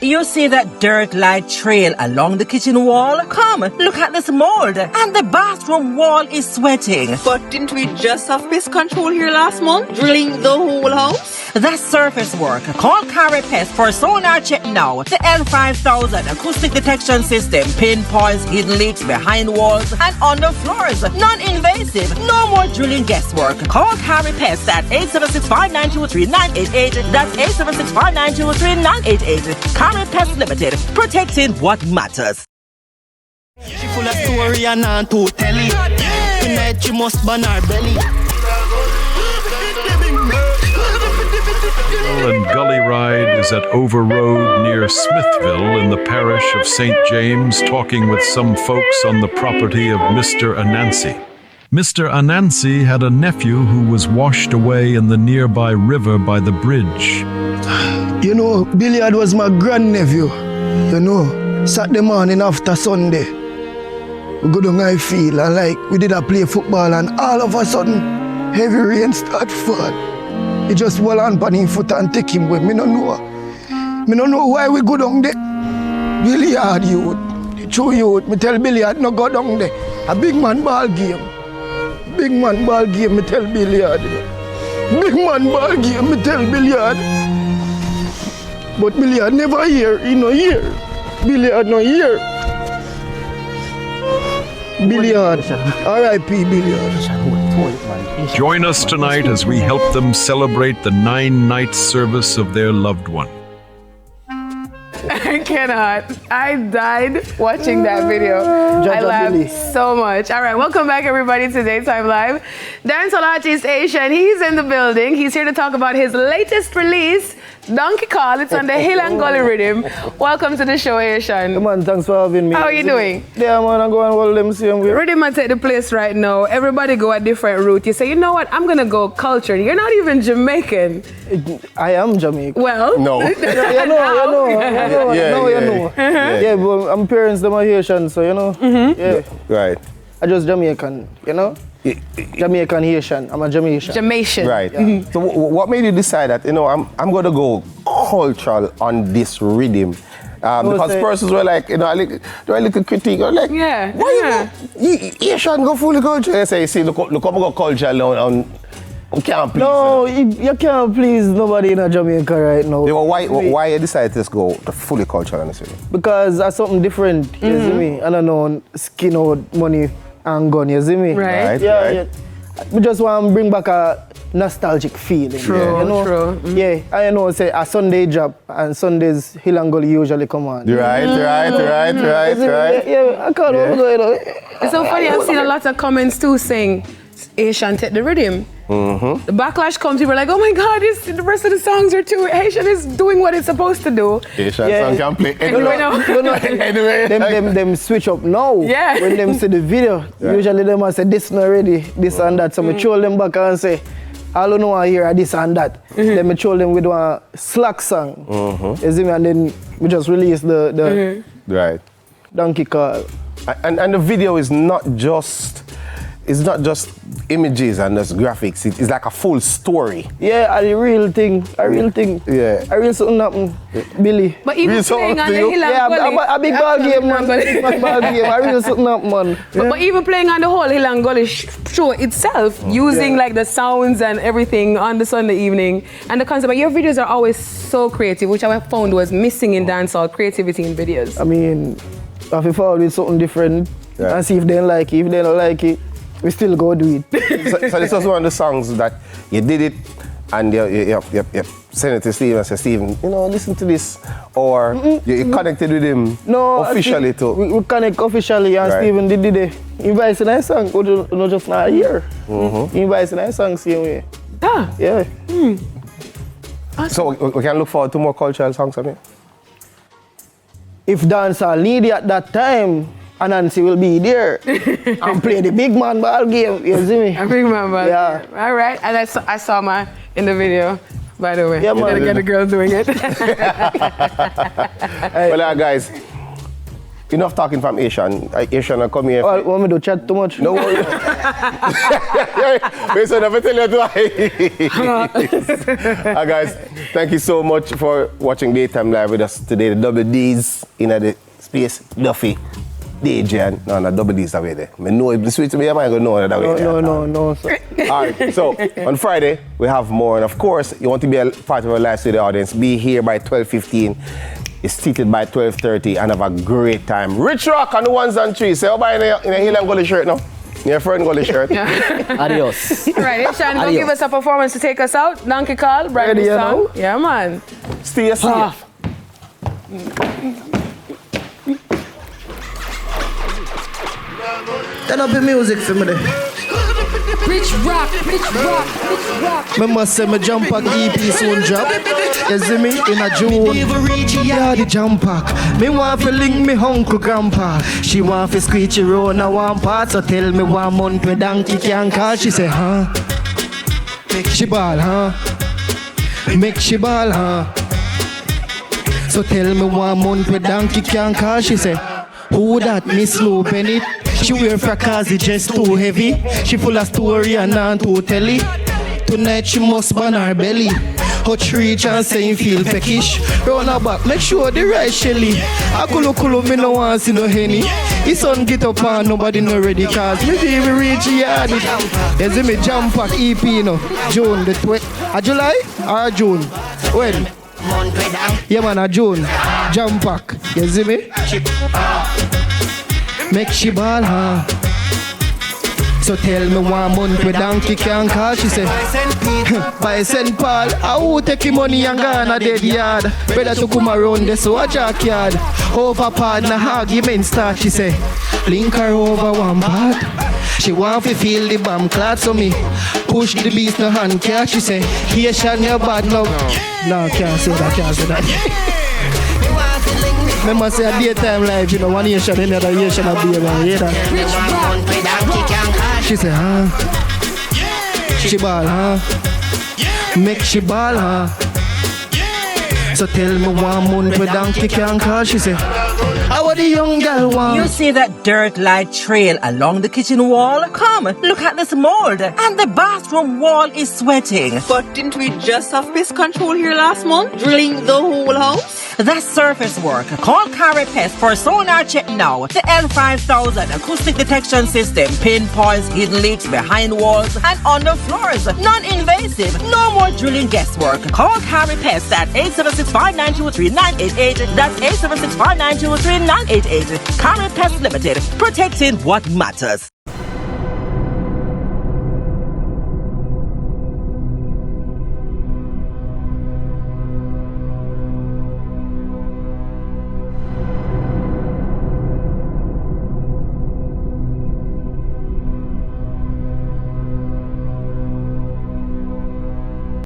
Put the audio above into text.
You see that dirt-like trail along the kitchen wall? Come, look at this mold. And the bathroom wall is sweating. But didn't we just have pest control here last month? Drilling the whole house? That's surface work. Call Carry Pest for sonar check now. The L5000 acoustic detection system pinpoints hidden leaks behind walls and under floors. Non-invasive. No more drilling guesswork. Call Carry Pest at 876-592-3988. That's 876-592-3988. Carry Pest Limited. Protecting what matters. She full of story and on to tell it. Tonight she must burn her belly. Hill and Gully Riddim is at Over Road near Smithville in the parish of St. James, talking with some folks on the property of Mr. Anansi. Mr. Anansi had a nephew who was washed away in the nearby river by the bridge. You know, Billiard was my grandnephew. You know, Saturday morning after Sunday, we go down I field and like we did a play football and all of a sudden, heavy rain start fall. He just hold on on his foot and take him with me. No know. Me no know why we go down there. Billiard youth, the true youth. Me tell Billiard no go down there. A big man ball game. Big man ball game. Me tell Billiard. Big man ball game. Me tell Billiard. But Billiard never hear. He no hear. Billiard no hear. Billiard. R.I.P. Billiard. Join us tonight as we help them celebrate the 9-night service of their loved one. I cannot. I died watching that video. I laughed so much. All right, welcome back everybody to Daytime Live. Dancehall artist Ayetian, he's in the building. He's here to talk about his latest release, Donkey Call. It's on the Hill and Gully Riddim. Welcome to the show, Ayetian. Hey man, thanks for having me. How are you doing? Yeah man, I'm going all them same way. Riddim might take the place right now. Everybody go a different route. You say, you know what, I'm gonna go culture. You're not even Jamaican. I am Jamaican. Well, no. you know. Yeah, but I'm parents them are Haitian, so you know. Yeah. Right. I just Jamaican, you know? Jamaican Haitian. I'm a Jamaican. Right. Yeah. So what made you decide that, you know, I'm going to go cultural on this rhythm? Because persons were like, you know, they were a little critique. Like, why you Haitian go fully cultural? They say, see, look up go cultural on you can't please. No, you can't please nobody in Jamaica right now. Yeah, well, why you decided to go to fully cultural on this rhythm? Because that's something different, you see me? I don't know, skin out money and gun, you see me? Right. Yeah. We just want to bring back a nostalgic feeling. True, you know? true. Yeah, I know, say a Sunday job and Sundays Hill and Gully usually come on. Right. Yeah, I can't go, you know. It's so funny, I've seen a lot of comments too saying, Ayetian take the rhythm. The backlash comes, people are like, oh my God, the rest of the songs are too, Ayetian is doing what it's supposed to do. Ayetian song can play anyway. Anyway. Them switch up now. Yeah. When them see the video, usually them say this not ready, this and that. So I troll them back and say, I don't know I hear this and that. Then I troll them with one slack song. You see me? And then we just release the right. Donkey Call. And the video is not just images and just graphics. It's like a full story. Yeah, a real thing. Yeah. A real something happen, Billy. But even playing on the Hill and Gully. A big ball game, man. Big ball game. A real something happen, man. But even playing on the whole Hill and Gully show itself, using like the sounds and everything on the Sunday evening and the concept. But your videos are always so creative, which I found was missing in dancehall, creativity in videos. I mean, if you follow with something different and see if they don't like it. If they don't like it, we still go do it. so this was one of the songs that you did it and you sent it to Steven and said, Steven, you know, listen to this. Or you connected with him officially too. We connect officially and Steven did it. He invites a nice song, not just not a year. He invites a nice song same way. Yeah. Awesome. So we can look forward to more cultural songs from you? If dancehall need it at that time, Anansi will be there and play the big man ball game. You see me? A big man ball game. All right. And I saw my in the video, by the way. Yeah, man. You gotta get the girl doing it. Well, guys, enough talking from Ayetian. Ayetian will come here. Oh, want me to chat too much? No worry. Listen, let me tell you why. Guys, thank you so much for watching Daytime Live with us today. The double D's in the space, Duffy, DJ, and no, double D's away there. I know if the switch to me, I'm going to know that way. No, sir. All right, so on Friday, we have more. And of course, you want to be a part of our live studio audience, be here by 12:15. It's seated by 12:30 and have a great time. Rich Rock on the ones and threes. Say, in a Hill and Gully shirt now. Your friend Gully shirt. Adios. All right, Ayetian, go give us a performance to take us out. Donkey Call, brand new song. Yeah, man. Stay safe. Turn up the music for me there. Rich rock. Me must say me jump pack EP soon drop. You see me in a June. Yeah, the jump pack. Me want to link me uncle grandpa. She want to screech around a one part. So tell me 1 month where donkey can call. She say, huh? Make she ball, huh? Make she ball, huh? So tell me 1 month where donkey can call. She say, who that Miss Lou Bennett? She wear fracasi just too heavy. She full of story and not to tell it. Tonight she must burn her belly. Hot reach and saying feel peckish. Round her back, make sure the right shelly. A kulu me no want see no henny. His son get up and nobody no ready cause me feel we reach yard. You see me jump pack EP no. June the 20th. July or June? When? Yeah man, a June. Jump pack. You see me? Make she ball, huh? So tell me 1 month where donkey can call. She say, by St. Paul, I will take your money and gone a dead yard. Better to come around this so a jackyard. Over partner argument start. She say, link her over one part. She want to feel the bomb clot. So me push the beast no hand catch. She say, Ayetian your bad love. No, can't say that. Remember say a Daytime Live, you know, one Ayetian, another Ayetian will be around, hear that? She say, huh? She ball, huh? Make she ball, huh? So tell me 1 month where donkey can call. She say, how the young girl want? You see that dirt-like trail along the kitchen wall? Come, look at this mold. And the bathroom wall is sweating. But didn't we just have pest control here last month? Drilling the whole house? That's surface work. Call Carry Pest for sonar check now. The L5000 acoustic detection system pinpoints hidden leaks behind walls and on the floors. Non-invasive. No more drilling guesswork. Call Carry Pest at 876-592-3988. That's 876-592-3988. Carry Pest Limited. Protecting what matters.